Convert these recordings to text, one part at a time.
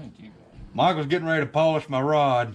Thank you. Michael's getting ready to polish my rod.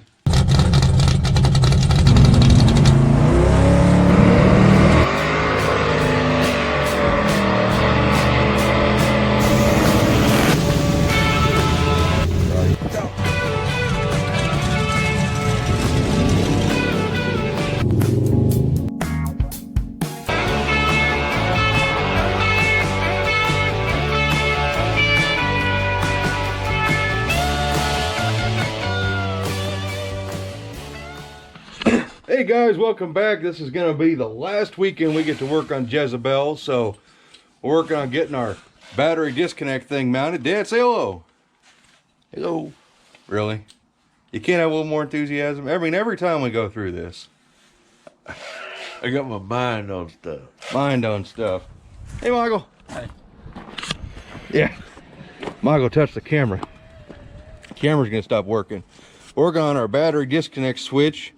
Hey guys, welcome back. This is going to be the last weekend we get to work on Jezebel, so we're working on getting our battery disconnect thing mounted. Dad, say hello. Hello. Really? You can't have a little more enthusiasm? I mean, every time we go through this. I got my mind on stuff. Mind on stuff. Hey, Michael. Hey. Yeah. Michael touched the camera. Camera's going to stop working. Working on our battery disconnect switch.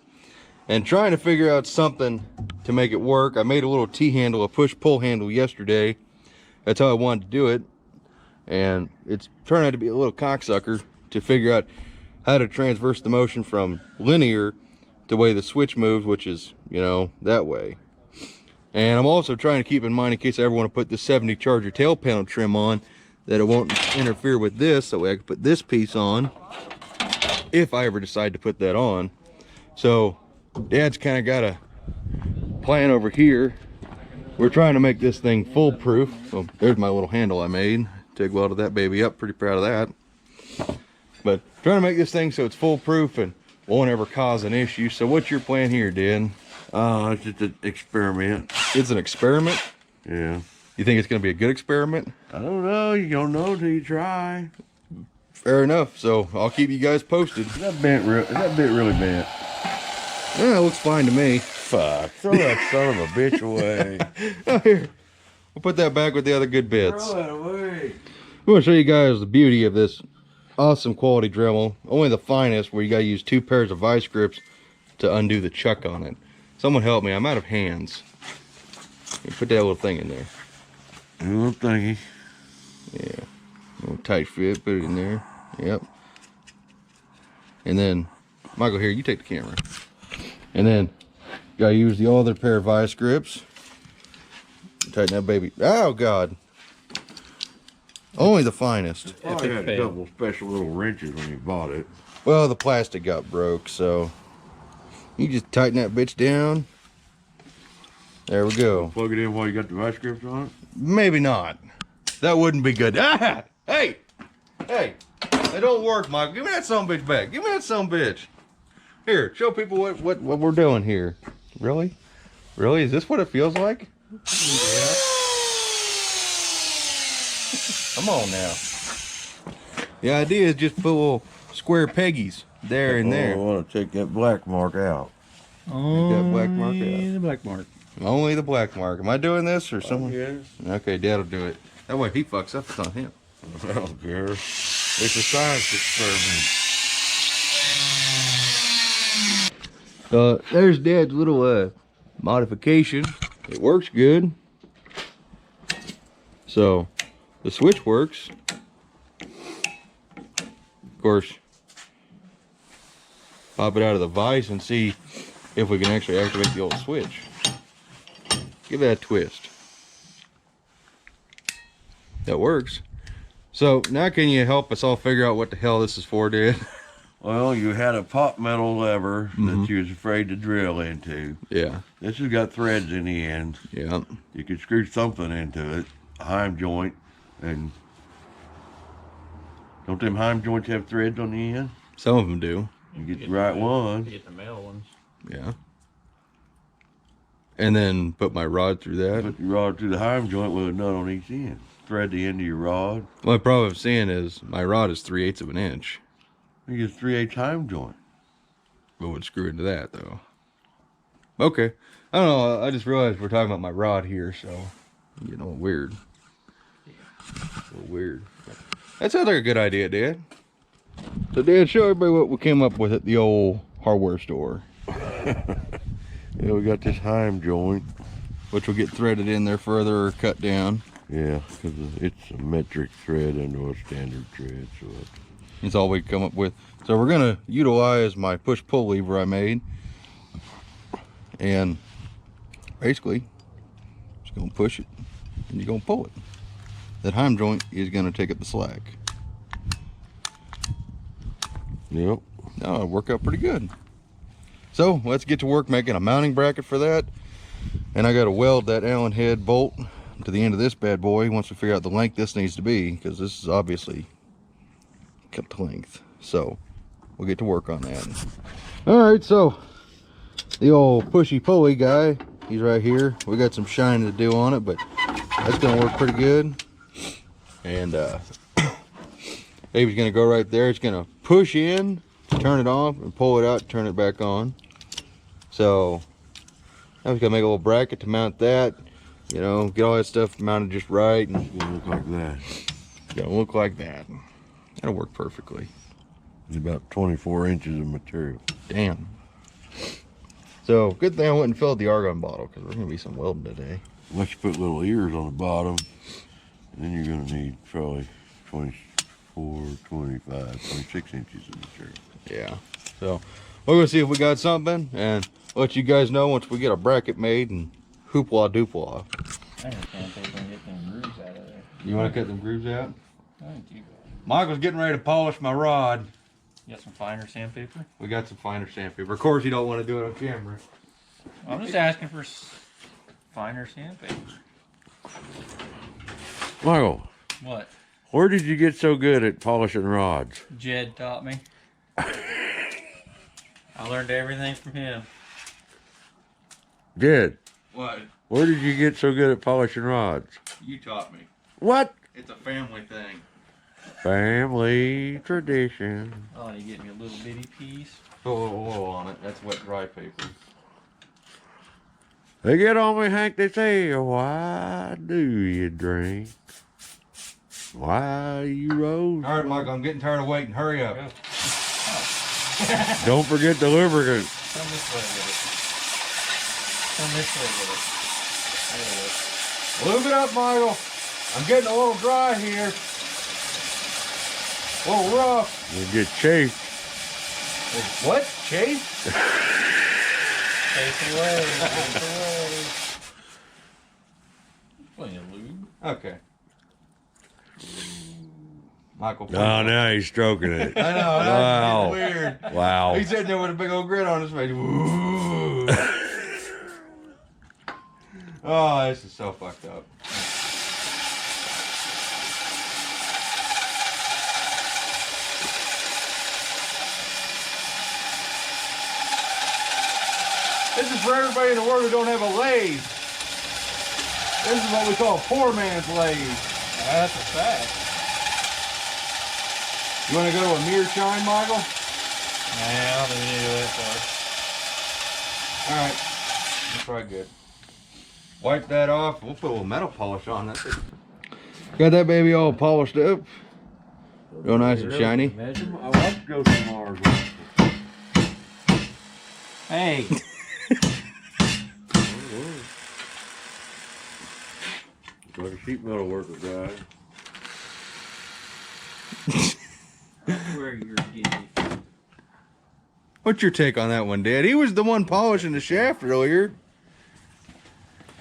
And trying to figure out something to make it work. I made a little T-handle, a push-pull handle yesterday. That's how I wanted to do it. And it's turned out to be a little cocksucker to figure out how to transverse the motion from linear to the way the switch moves, which is, you know, that way. And I'm also trying to keep in mind, in case I ever want to put the 70 Charger tail panel trim on, that it won't interfere with this, so I can put this piece on, if I ever decide to put that on. So Dad's kind of got a plan over here. We're trying to make this thing foolproof. Well, there's my little handle I made. TIG welded that baby up. Pretty proud of that. But trying to make this thing so it's foolproof and won't ever cause an issue. So what's your plan here, Dad? It's just an experiment. It's an experiment? Yeah. You think it's going to be a good experiment? I don't know. You don't know till you try. Fair enough. So I'll keep you guys posted. Is that bit really bent? Yeah, it looks fine to me. Fuck. Throw that son of a bitch away. Oh, here. We'll put that back with the other good bits. Throw that away. I want to show you guys the beauty of this awesome quality Dremel. Only the finest, where you got to use 2 pairs of vice grips to undo the chuck on it. Someone help me. I'm out of hands. Put that little thing in there. A little thingy. Yeah. A little tight fit. Put it in there. Yep. And then, Michael, here, you take the camera. And then, gotta use the other pair of vice grips. Tighten that baby. Oh, God. Only the finest. I had a couple special little wrenches when you bought it. Well, the plastic got broke, so you just tighten that bitch down. There we go. Plug it in while you got the vice grips on it? Maybe not. That wouldn't be good. Ah! Hey! Hey! They don't work, Michael. Give me that sumbitch back. Give me that sumbitch. Here, show people what we're doing here. Really? Really? Is this what it feels like? Yeah. Come on now. The idea is just put little square peggies there and there. I want to take that black mark out. Take that black mark out. The black mark. Only the black mark. Am I doing this or someone? Yes. Okay, Dad'll do it. That way if he fucks up, it's on him. I don't care. It's a science experiment. There's Dad's little modification. It works good. So the switch works. Of course, pop it out of the vise and see if we can actually activate the old switch. Give that a twist. That works. So now can you help us all figure out what the hell this is for, Dad? Well, you had a pot metal lever that you was afraid to drill into. Yeah. This has got threads in the end. Yeah. You could screw something into it, a heim joint, and don't them heim joints have threads on the end? Some of them do. You get the right one. Get the male ones. Yeah. And then put my rod through that. Put your rod through the heim joint with a nut on each end. Thread the end of your rod. Well, the problem I'm seeing is my rod is 3/8 of an inch. You get a 3/8 heim joint. But would screw into that though. Okay. I don't know. I just realized we're talking about my rod here, so you know, weird. A little weird. That sounds like a good idea, Dad. So, Dad, show everybody what we came up with at the old hardware store. Yeah, we got this heim joint. Which will get threaded in there further or cut down. Yeah, because it's a metric thread into a standard thread, so It's all we come up with. So we're gonna utilize my push-pull lever I made, and basically just gonna push it and you're gonna pull it. That heim joint is gonna take up the slack. Yep. No, it'll work out pretty good. So let's get to work making a mounting bracket for that. And I gotta weld that Allen head bolt to the end of this bad boy once we figure out the length this needs to be, because this is obviously cut to length. So we'll get to work on that. All right, so the old pushy pulley guy, he's right here. We got some shining to do on it, but that's gonna work pretty good. And Dave's gonna go right there. It's gonna push in, turn it off, and pull it out, turn it back on. So I was gonna make a little bracket to mount that, you know, get all that stuff mounted just right, and It's gonna look like that. gonna look like that. That'll work perfectly. It's about 24 inches of material. Damn. So good thing I went and filled the argon bottle, because we're gonna be some welding today. Unless you put little ears on the bottom, then you're gonna need probably 24, 25, 26 inches of material. Yeah. So we're gonna see if we got something, and let you guys know once we get a bracket made and hoopla doopla. I can't take and get them grooves out of there. You want to cut them grooves out? I think you got it. Michael's getting ready to polish my rod. You got some finer sandpaper? We got some finer sandpaper. Of course, you don't want to do it on camera. I'm just asking for finer sandpaper. Michael, What? where did you get so good at polishing rods? Jed taught me. I learned everything from him. Jed, What? where did you get so good at polishing rods? You taught me. What? It's a family thing. Family tradition. Oh, you get me a little bitty piece. Put a little oil on it. That's wet dry paper. They get on me, Hank, they say, why do you drink? Why you rose? All right, Michael, I'm getting tired of waiting. Hurry up. Don't forget the lubricant. Come this way with it. Come this way with it. There it is. Lube it up, Michael. I'm getting a little dry here. A little rough. You get chafed. What? Chase? Chase away. Chase away. Plenty of lube. Okay. Michael. Oh, now he's stroking it. I know. Wow. That's weird. Wow. He's sitting there with a big old grin on his face. Ooh. Oh, this is so fucked up. This is for everybody in the world who don't have a lathe. This is what we call a poor man's lathe. That's a fact. You want to go to a mirror shine, Michael? Nah, I don't think we need to go that far. All right, that's probably good. Wipe that off. We'll put a little metal polish on that. Got that baby all polished up. Real nice and shiny. I want to go to Mars. Hey. Like a sheet metal worker guy. That's where you're getting. What's your take on that one, Dad? He was the one polishing the shaft earlier.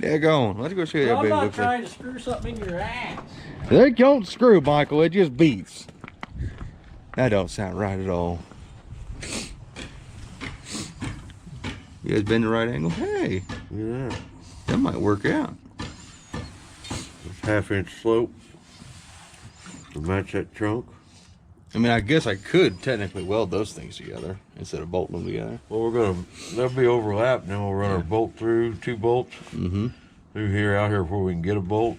Yeah, go on. Let's go see Well, that I'm baby not looks like. trying to screw something in your ass. They don't screw, Michael. It just beats. That don't sound right at all. You guys been the right angle? Hey, Yeah. that might work out. It's 1/2 inch slope to match that trunk. I mean, I guess I could technically weld those things together instead of bolting them together. Well, they'll be overlapped. Then we'll run our bolt through, 2 bolts Mm-hmm. through here, out here before we can get a bolt.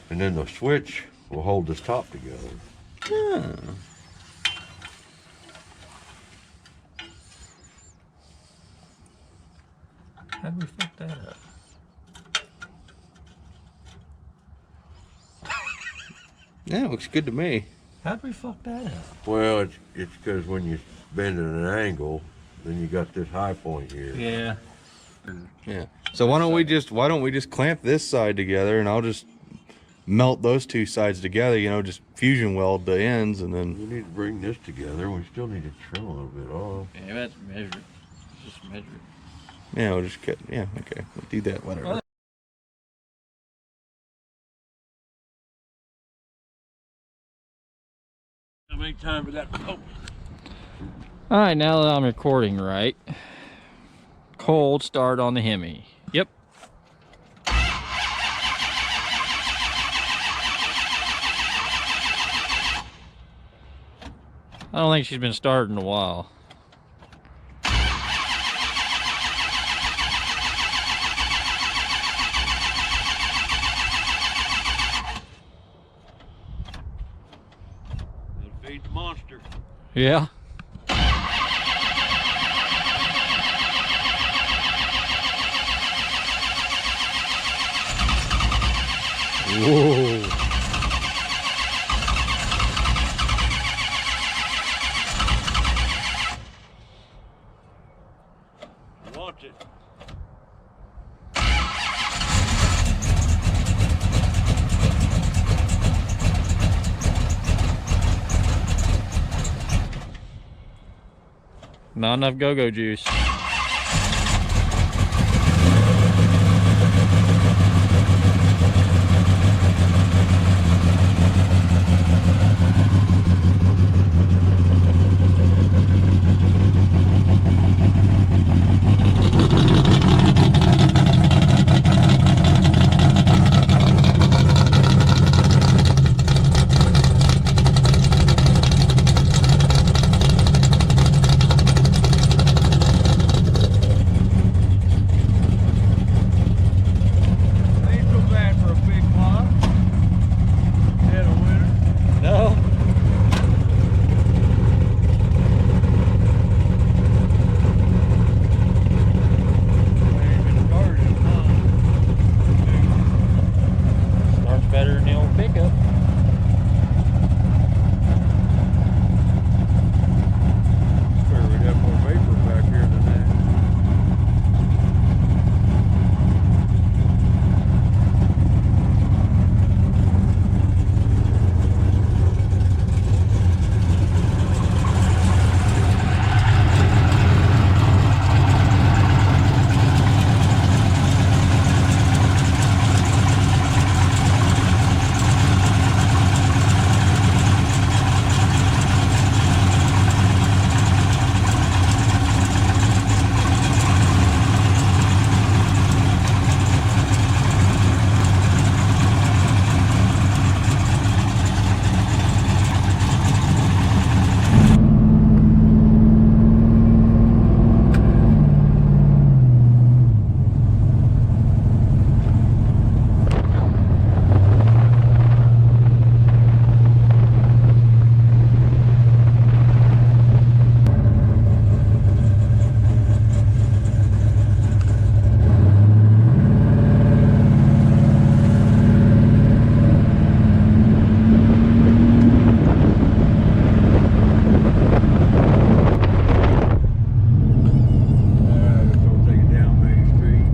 And then the switch will hold this top together. Yeah. How'd we fuck that up? Yeah, it looks good to me. How'd we fuck that up? Well, it's because when you bend at an angle, then you got this high point here. Yeah. Yeah. So why don't we just clamp this side together, and I'll just melt those two sides together, you know, just fusion weld the ends, and then We need to bring this together. We still need to trim a little bit off. Yeah, that's measured. Just measure it. yeah, we'll just cut. Yeah, okay, we'll do that. Whatever. Well, How many times we got? Oh. All right, now that I'm recording right, cold start on the Hemi. Yep. I don't think she's been started in a while. Gotta feed the monster. Yeah. Whoa. Watch it. Not enough go-go juice. No. Starts better than the old pickup. Sure, we'd have more vapor back here than that. Don't take it down Main Street.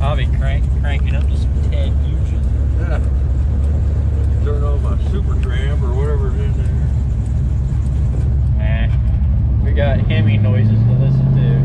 I'll be cranking up to some Ted Fusion. Yeah. Turn on my Super Tramp or whatever's in there. Nah. We got Hemi noises to listen to.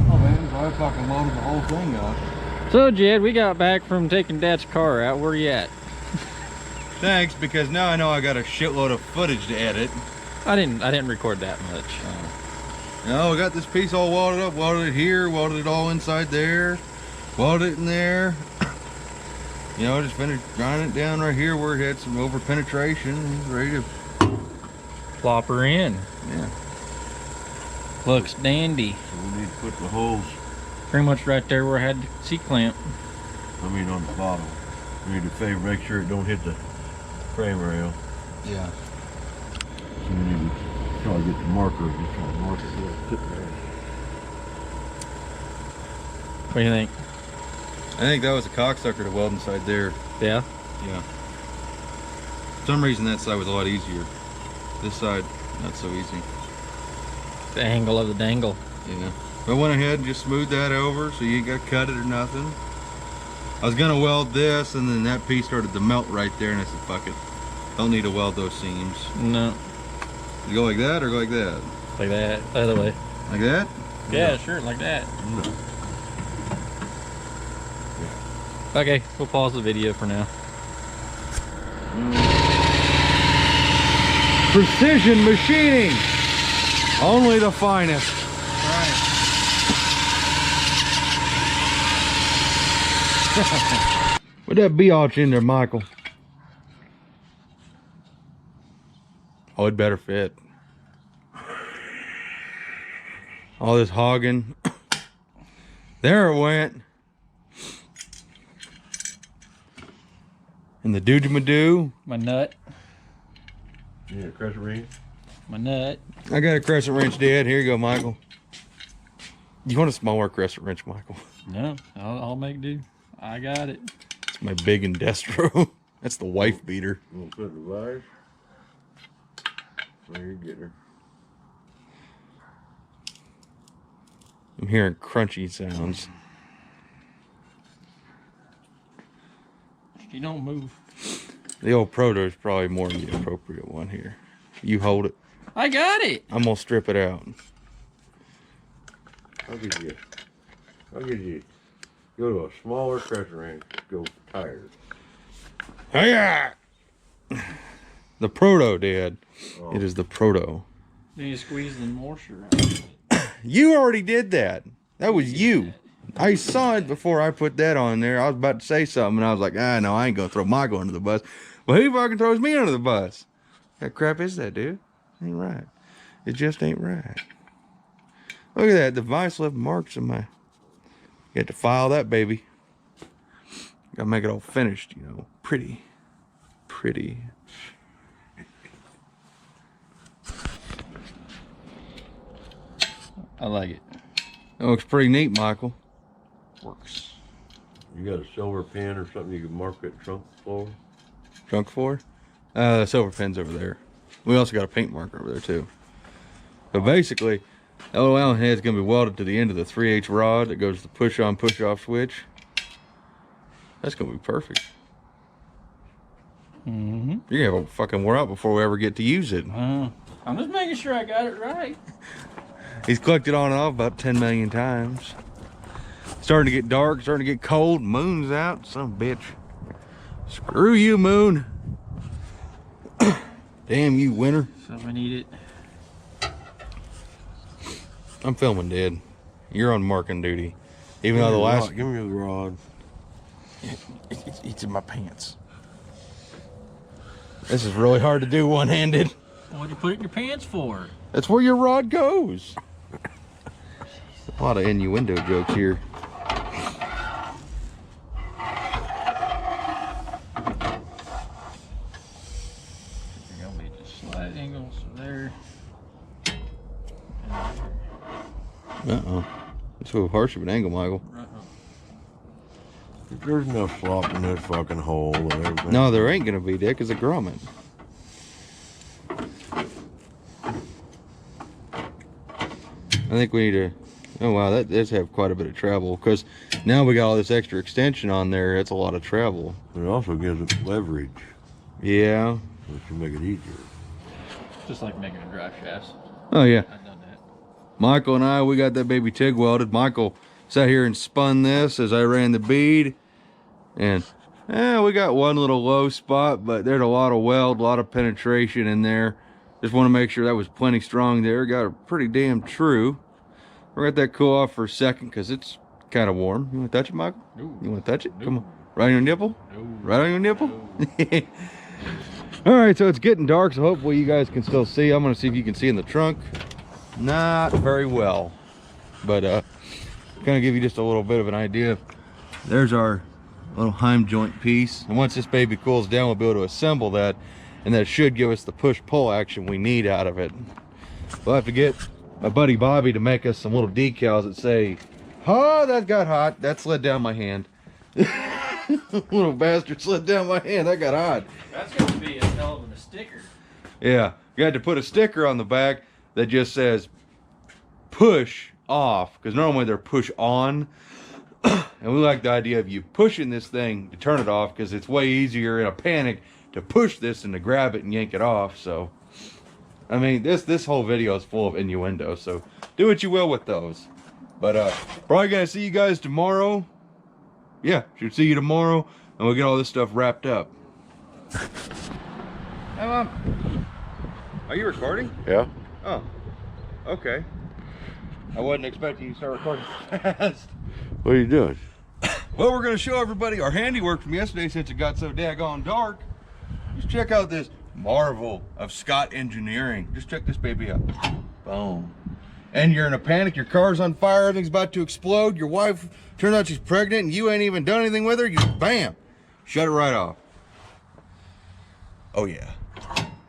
Oh man, I fucking loaded the whole thing up. So Jed, we got back from taking Dad's car out. Where you at? Thanks, because now I know I got a shitload of footage to edit. I didn't record that much. You know, we got this piece all welded up, welded it here, welded it all inside there, welded it in there. You know, just finished grinding it down right here where it had some over penetration. It's ready to, Plop her in. yeah. Looks dandy. So we need to put the holes Pretty much right there where I had the seat clamp. I mean on the bottom. You need to make sure it don't hit the frame rail. Yeah. So you need to try to get the marker. Just try to mark it a little tip there. What do you think? I think that was a cocksucker to weld inside there. Yeah? Yeah. For some reason that side was a lot easier. This side, not so easy. The angle of the dangle. Yeah. I went ahead and just smoothed that over so you ain't got to cut it or nothing. I was gonna weld this and then that piece started to melt right there and I said, fuck it. Don't need to weld those seams. No. You go like that or go like that? Like that. The other way. Like that? Yeah, sure, like that. No. Okay, we'll pause the video for now. Precision machining. Only the finest. Right. Put that biatch in there, Michael. Oh, it better fit. All this hogging. There it went. And the doo-doo-ma-doo. My nut. You need a crescent wrench? My nut. I got a crescent wrench, Dad. Here you go, Michael. You want a smaller crescent wrench, Michael? No, I'll make do. I got it. It's my big Indestro. That's the wife beater. You want to put the wires? There you get her. I'm hearing crunchy sounds. You don't move. The old Proto is probably more the appropriate one here. You hold it. I got it. I'm gonna strip it out. I'll give you. Go to a smaller crescent wrench. Go tires. Hiya! The Proto, Dad. Oh. It is the Proto. Then you squeeze the moisture out. You already did that. That was you. I saw it before I put that on there. I was about to say something, and I was like, no, I ain't gonna throw Michael under the bus. Well, who fucking throws me under the bus? What crap is that, dude? Ain't right. It just ain't right. Look at that. The vice left marks in my... You have to file that, baby. Gotta make it all finished, you know. Pretty. Pretty. I like it. That looks pretty neat, Michael. Works. You got a silver pen or something you can mark that trunk floor? Trunk floor? The silver pen's over there. We also got a paint marker over there, too. But basically, the little Allen head's going to be welded to the end of the 3/8 rod that goes to the push-on, push-off switch. That's going to be perfect. Mm-hmm. You're going to have it fucking wore out before we ever get to use it. I'm just making sure I got it right. He's clicked it on and off about 10 million times. Starting to get dark, starting to get cold. Moon's out, son of a bitch. Screw you, moon. Damn you, winter. So I need it. I'm filming, Dad. You're on marking duty. Even though the last... Give me the rod. It's in my pants. This is really hard to do one-handed. What'd you put it in your pants for? That's where your rod goes. A lot of innuendo jokes here. You're gonna be just slight angles there. Uh-oh. That's a harsh of an angle, Michael. There's no slop in that fucking hole and everything. No, there ain't gonna be, Dick, 'cause of grommet. I think we need to... Oh, wow, that does have quite a bit of travel, because now we got all this extra extension on there. That's a lot of travel. But it also gives it leverage, Yeah. which will make it easier. Just like making a drive shaft. Oh, yeah. I've done that. Michael and I, we got that baby TIG welded. Michael sat here and spun this as I ran the bead. And we got one little low spot, but there's a lot of weld, a lot of penetration in there. Just want to make sure that was plenty strong there. Got it pretty damn true. We're going to let that cool off for a second because it's kind of warm. You want to touch it, Michael? No. You want to touch it? No. Come on. Right on your nipple? No. Right on your nipple? All right, so it's getting dark, so hopefully you guys can still see. I'm going to see if you can see in the trunk. Not very well. But kind of give you just a little bit of an idea. There's our little Heim joint piece, and once this baby cools down, we'll be able to assemble that, and that should give us the push-pull action we need out of it. We'll have to get my buddy Bobby to make us some little decals that say, "Oh, that got hot. That slid down my hand." Little bastard slid down my hand. That got hot. That's going to be a hell of a sticker. Yeah, you had to put a sticker on the back that just says push off, because normally they're push on. And we like the idea of you pushing this thing to turn it off, because it's way easier in a panic to push this than to grab it and yank it off. So I mean, this whole video is full of innuendo, so do what you will with those. But probably gonna see you guys tomorrow. Yeah, should see you tomorrow, and we'll get all this stuff wrapped up. Hey, Mom. Are you recording? Yeah. Oh, okay. I wasn't expecting you to start recording fast. What are you doing? Well, we're gonna show everybody our handiwork from yesterday since it got so daggone dark. Just check out this marvel of Scott engineering. Just check this baby out. Boom. And you're in a panic, your car's on fire, everything's about to explode, your wife turns out she's pregnant and you ain't even done anything with her, you bam, shut it right off. Oh yeah.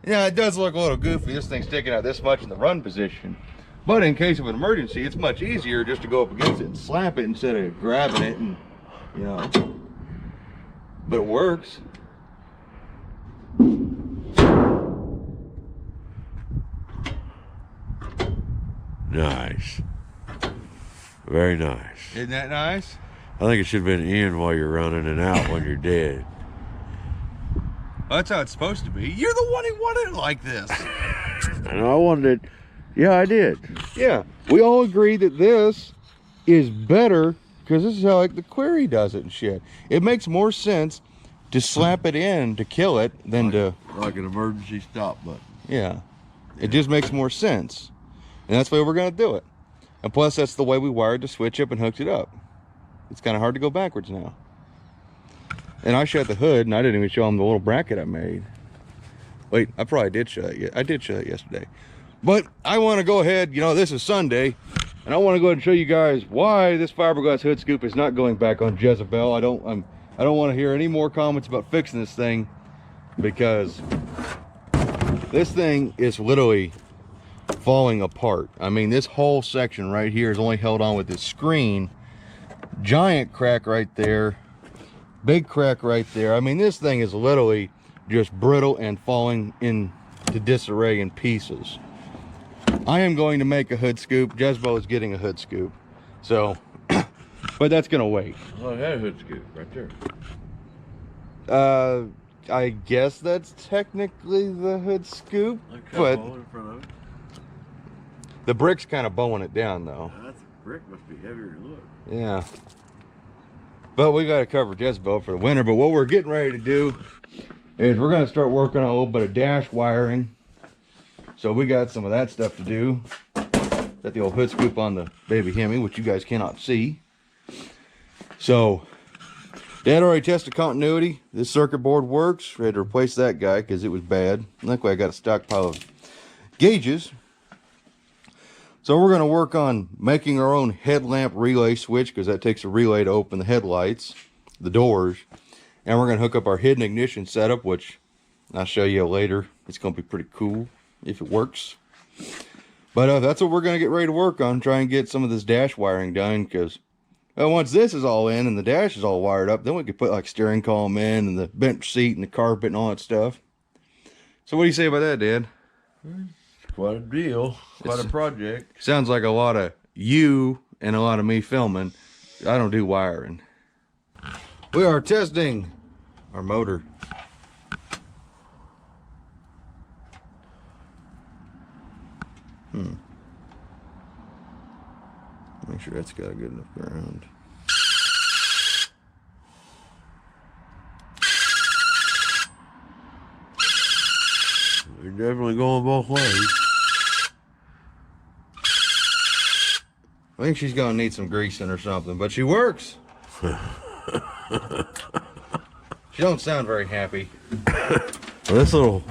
Yeah, it does look a little goofy, this thing's sticking out this much in the run position. But in case of an emergency, it's much easier just to go up against it and slap it instead of grabbing it and, you know. But it works. Nice. Very nice. Isn't that nice? I think it should have been in while you're running and out when you're dead. Well, that's how it's supposed to be. You're the one who wanted it like this. And I wanted it. Yeah, I did. Yeah, we all agree that this is better because this is how like the Query does it and shit. It makes more sense to slap it in to kill it than to... Like an emergency stop button. Yeah, it just makes more sense. And that's why we're going to do it. And plus, that's the way we wired the switch up and hooked it up. It's kind of hard to go backwards now. And I shut the hood, and I didn't even show them the little bracket I made. Wait, I probably did show it. I did show it yesterday. But I want to go ahead, you know, this is Sunday, and I want to go ahead and show you guys why this fiberglass hood scoop is not going back on Jezebel. I don't want to hear any more comments about fixing this thing, because this thing is literally falling apart. I mean, this whole section right here is only held on with this screen. Giant crack right there, big crack right there. I mean, this thing is literally just brittle and falling into disarray in pieces. I am going to make a hood scoop. Jezebel is getting a hood scoop, so but that's gonna wait. Oh, I had a hood scoop right there. I guess that's technically the hood scoop, but in front of it. the brick's kind of bowing it down though. That brick must be heavier to look. Yeah, but we got to cover Jezebel for the winter. But what we're getting ready to do is we're going to start working on a little bit of dash wiring. So we got some of that stuff to do. Got the old hood scoop on the baby Hemi, which you guys cannot see. So Dad already tested continuity. This circuit board works. We had to replace that guy because it was bad. Luckily I got a stockpile of gauges. So we're going to work on making our own headlamp relay switch, because that takes a relay to open the headlights, the doors. And we're going to hook up our hidden ignition setup, which I'll show you later. It's going to be pretty cool if it works. But that's what we're going to get ready to work on. Try and get some of this dash wiring done, because once this is all in and the dash is all wired up, then we could put like steering column in and the bench seat and the carpet and all that stuff. So what do you say about that, Dad? Quite a deal. Quite a project. Sounds like a lot of you and a lot of me filming. I don't do wiring. We are testing our motor. Make sure that's got a good enough ground. You're definitely going both ways. I think she's gonna need some greasing or something, but she works. She don't sound very happy. Well, this little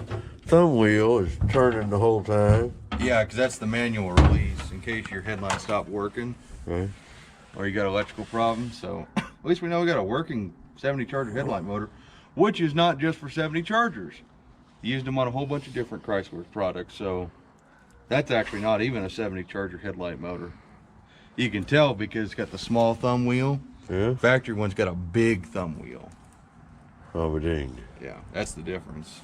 thumb wheel is turning the whole time. Yeah, because that's the manual release in case your headlight stopped working. Right. or you got electrical problems. So at least we know we got a working 70 charger headlight motor, which is not just for 70 chargers. Used them on a whole bunch of different Chrysler products, so that's actually not even a 70 charger headlight motor. You can tell because it's got the small thumb wheel. Yeah. Factory one's got a big thumb wheel. Oh, dang. Yeah, that's the difference.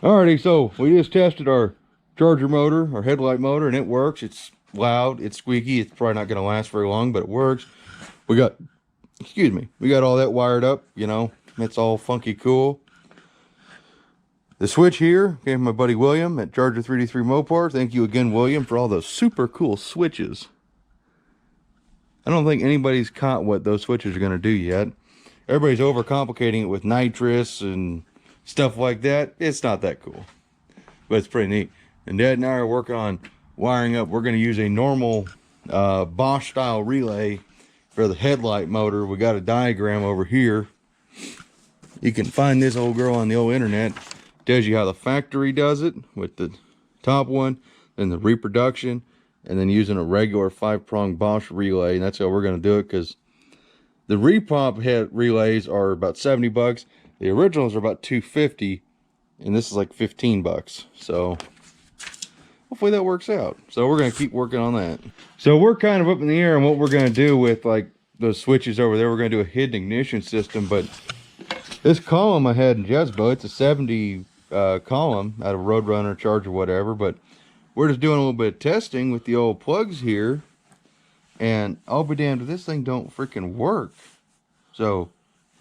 Alrighty, so we just tested our charger motor, our headlight motor, and it works. It's loud, it's squeaky, it's probably not going to last very long, but it works. We got, excuse me, we got all that wired up, you know, it's all funky cool. The switch here came from my buddy William at Charger 3D3 Mopar. Thank you again, William, for all those super cool switches. I don't think anybody's caught what those switches are going to do yet. Everybody's overcomplicating it with nitrous and stuff like that. It's not that cool, but it's pretty neat. And Dad and I are working on wiring up. We're going to use a normal Bosch style relay for the headlight motor. We got a diagram over here. You can find this old girl on the old internet. Tells you how the factory does it with the top one, then the reproduction, and then using a regular 5-prong Bosch relay. And that's how we're going to do it, because the repop head relays are about 70 bucks. The originals are about 250, and this is like 15 bucks. So hopefully that works out. So we're going to keep working on that. So we're kind of up in the air on what we're going to do with like those switches over there. We're going to do a hidden ignition system, but this column I had in Jezbo, it's a 70 column out of Roadrunner, Charger, whatever, but we're just doing a little bit of testing with the old plugs here, and I'll be damned if this thing don't freaking work. So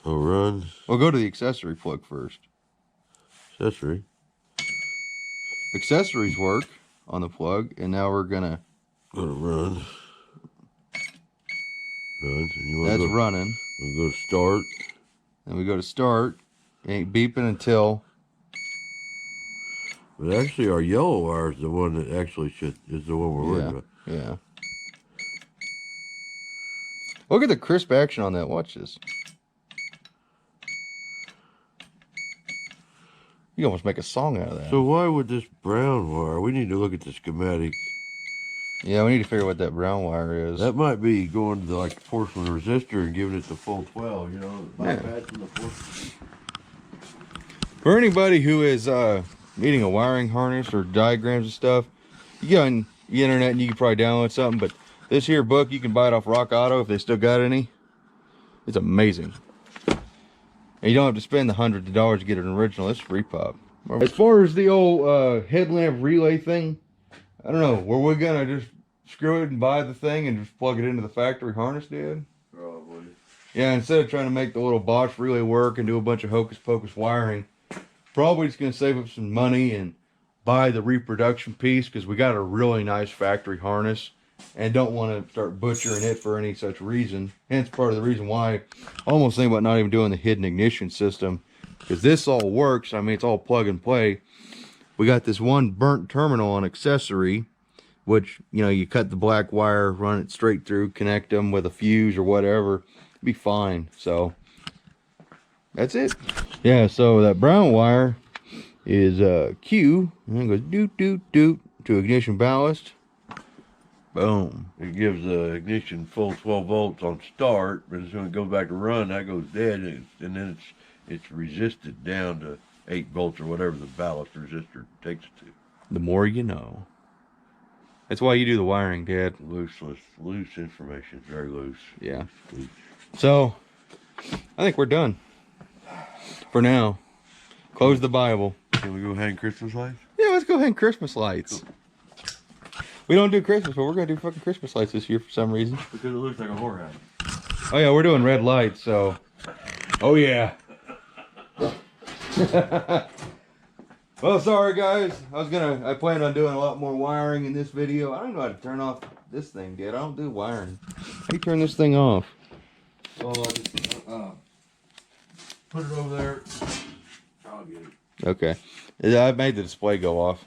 Oh, run. we'll go to the accessory plug first. Accessory. Accessories work on the plug, and now we're gonna Go to run. Run. And you want that's to go, running. we'll go to start. Then we go to start. It ain't beeping until But actually, our yellow wire is the one that actually is the one we're worried about. yeah. Look at the crisp action on that. Watch this. You almost make a song out of that. So why would this brown wire? We need to look at the schematic. Yeah, we need to figure out what that brown wire is. That might be going to like porcelain resistor and giving it the full 12. You know, Yeah. bypassing the porcelain. For anybody who is needing a wiring harness or diagrams and stuff, you go on the internet and you can probably download something, but this here book, you can buy it off Rock Auto if they still got any. It's amazing. And you don't have to spend the hundreds of dollars to get an original. It's free pop. As far as the old headlamp relay thing, I don't know. Were we gonna just screw it and buy the thing and just plug it into the factory harness, Dad? Probably. Yeah, instead of trying to make the little Bosch relay work and do a bunch of hocus pocus wiring, probably just going to save up some money and buy the reproduction piece, because we got a really nice factory harness and don't want to start butchering it for any such reason. Hence part of the reason why I almost think about not even doing the hidden ignition system, because this all works. I mean, it's all plug and play. We got this one burnt terminal on accessory, which, you know, you cut the black wire, run it straight through, connect them with a fuse or whatever, be fine. So that's it. Yeah, so that brown wire is Q, and it goes doot doot doot to ignition ballast. Boom. It gives the ignition full 12 volts on start, but as soon as it goes back to run, that goes dead, and then it's resisted down to 8 volts or whatever the ballast resistor takes it to. The more you know. That's why you do the wiring, Dad. Loose information, very loose. Yeah. Loose. So I think we're done for now. Close the Bible. Can we go hang Christmas lights? Yeah, let's go hang Christmas lights. We don't do Christmas, but we're gonna do fucking Christmas lights this year for some reason. Because it looks like a whorehouse. Oh yeah, we're doing red lights, so. Oh yeah. Well, sorry guys. I planned on doing a lot more wiring in this video. I don't know how to turn off this thing, Dad. I don't do wiring. How do you turn this thing off? So I just put it over there. I'll get it. Okay. I made the display go off.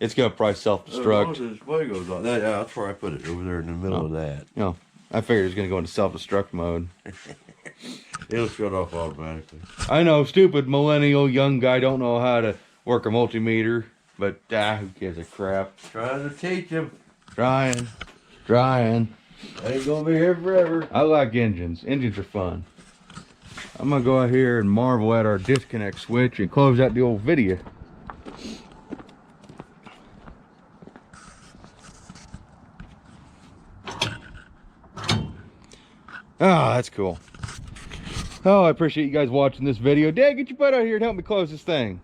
It's gonna probably As long as self-destruct. the display goes on. That's where I put it, over there in the middle of that. No, I figured it's gonna go into self-destruct mode. It'll shut off automatically. I know, stupid millennial young guy don't know how to work a multimeter, but who gives a crap? Trying to teach him. Trying. Trying. Ain't gonna be here forever. I like engines. Engines are fun. I'm gonna go out here and marvel at our disconnect switch and close out the old video. Oh, that's cool. Oh, I appreciate you guys watching this video. Dad, get your butt out here and help me close this thing.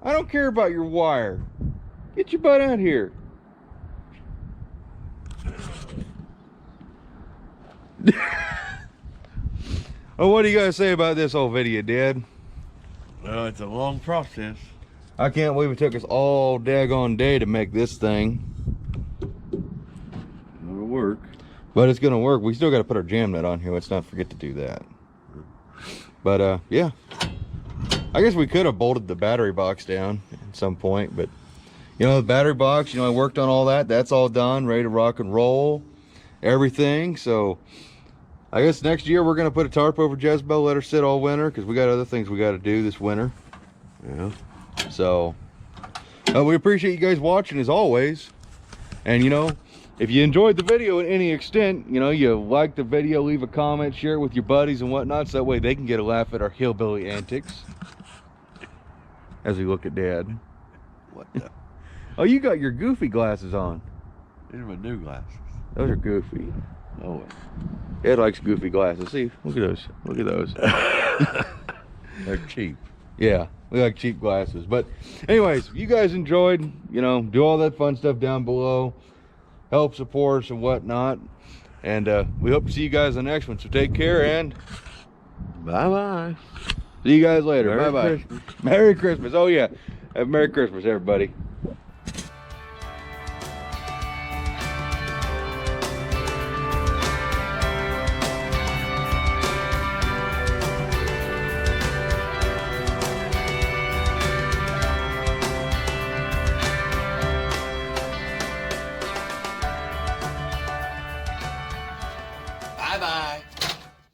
I don't care about your wire. Get your butt out here. Oh, what do you guys say about this whole video, Dad? Well, it's a long process. I can't believe it took us all daggone day to make this thing. It'll work. But it's gonna work. We still gotta put our jam nut on here. Let's not forget to do that. But yeah. I guess we could have bolted the battery box down at some point, but you know, the battery box, you know, I worked on all that. That's all done, ready to rock and roll. Everything. So I guess next year we're gonna put a tarp over Jezebel, let her sit all winter, because we got other things we gotta do this winter. Yeah. So we appreciate you guys watching as always. And you know, if you enjoyed the video in any extent, you know, you like the video, leave a comment, share it with your buddies and whatnot, so that way they can get a laugh at our hillbilly antics. As we look at Dad. What the? Oh, you got your goofy glasses on. These are my new glasses. Those are goofy. Oh. Ed likes goofy glasses. See, look at those. Look at those. They're cheap. Yeah, we like cheap glasses. But anyways, if you guys enjoyed, you know, do all that fun stuff down below. Help support us and whatnot. And we hope to see you guys in the next one. So take care and Bye-bye. see you guys later. Merry Bye-bye. Christmas. Merry Christmas. Oh, yeah. Have a Merry Christmas, everybody. Bye-bye.